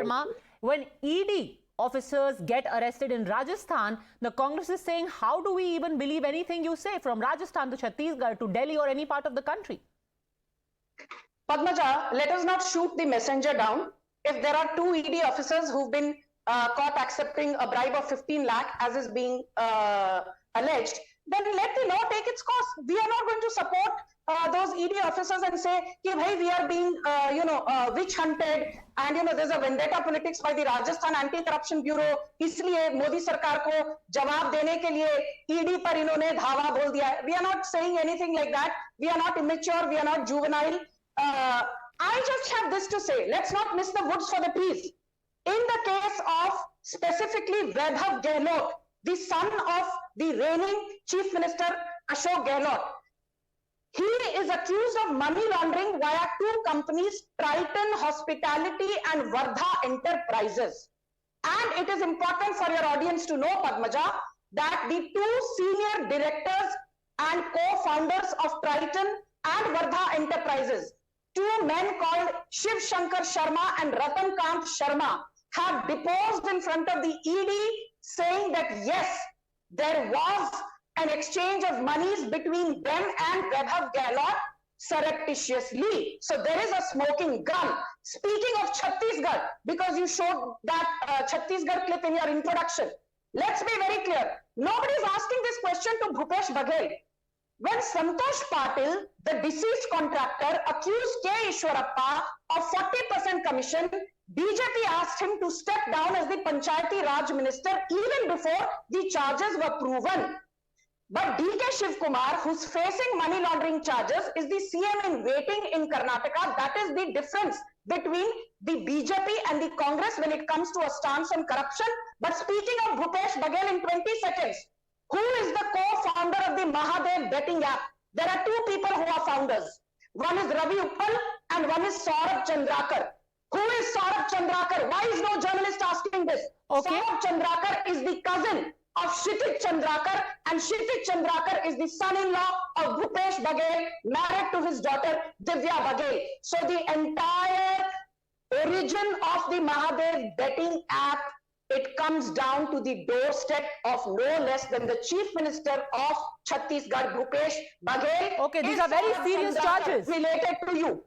Verma, when ED officers get arrested in Rajasthan, the Congress is saying, how do we even believe anything you say from Rajasthan to Chhattisgarh to Delhi or any part of the country? Padmaja, let us not shoot the messenger down. If there are two ED officers who've been caught accepting a bribe of 15 lakh as is being alleged, then let the law take its course. We are not going to support those ED officers and say, hey, we are being, witch hunted, and there's a vendetta politics by the Rajasthan Anti-Corruption Bureau. इसलिए मोदी सरकार को जवाब देने के लिए ED पर इन्होंने धावा बोल दिया है. We are not saying anything like that. We are not immature. We are not juvenile. I just have this to say. Let's not miss the woods for the trees. In the case of specifically Vaibhav Gehlot, the son of the reigning Chief Minister Ashok Gehlot, he is accused of money laundering via two companies, Triton Hospitality and Vardha Enterprises. And it is important for your audience to know, Padmaja, that the two senior directors and co-founders of Triton and Vardha Enterprises, two men called Shiv Shankar Sharma and Ratan Kant Sharma, have deposed in front of the ED saying that yes, there was an exchange of monies between them and Vaibhav Gehlot surreptitiously. So there is a smoking gun. Speaking of Chhattisgarh, because you showed that Chhattisgarh clip in your introduction, let's be very clear. Nobody is asking this question to Bhupesh Baghel. When Santosh Patil, the deceased contractor, accused K. Ishwarappa of 40% commission, BJP asked him to step down as the Panchayati Raj minister even before the charges were proven. But D.K. Shivkumar, who's facing money laundering charges, is the CM in waiting in Karnataka. That is the difference between the BJP and the Congress when it comes to a stance on corruption. But speaking of Bhupesh Baghel in 20 seconds, who is the co-founder of the Mahadev betting app? There are two people who are founders. One is Ravi Uppal and one is Saurabh Chandrakar. Who is Saurabh Chandrakar? Why is no journalist asking this? Okay. Saurabh Chandrakar is the cousin of Kshitij Chandrakar, and Kshitij Chandrakar is the son-in-law of Bhupesh Baghel, married to his daughter Divya Baghel. So the entire origin of the Mahadev betting app, it comes down to the doorstep of no less than the Chief Minister of Chhattisgarh, Bhupesh Baghel. Okay, these are very serious charges related to you.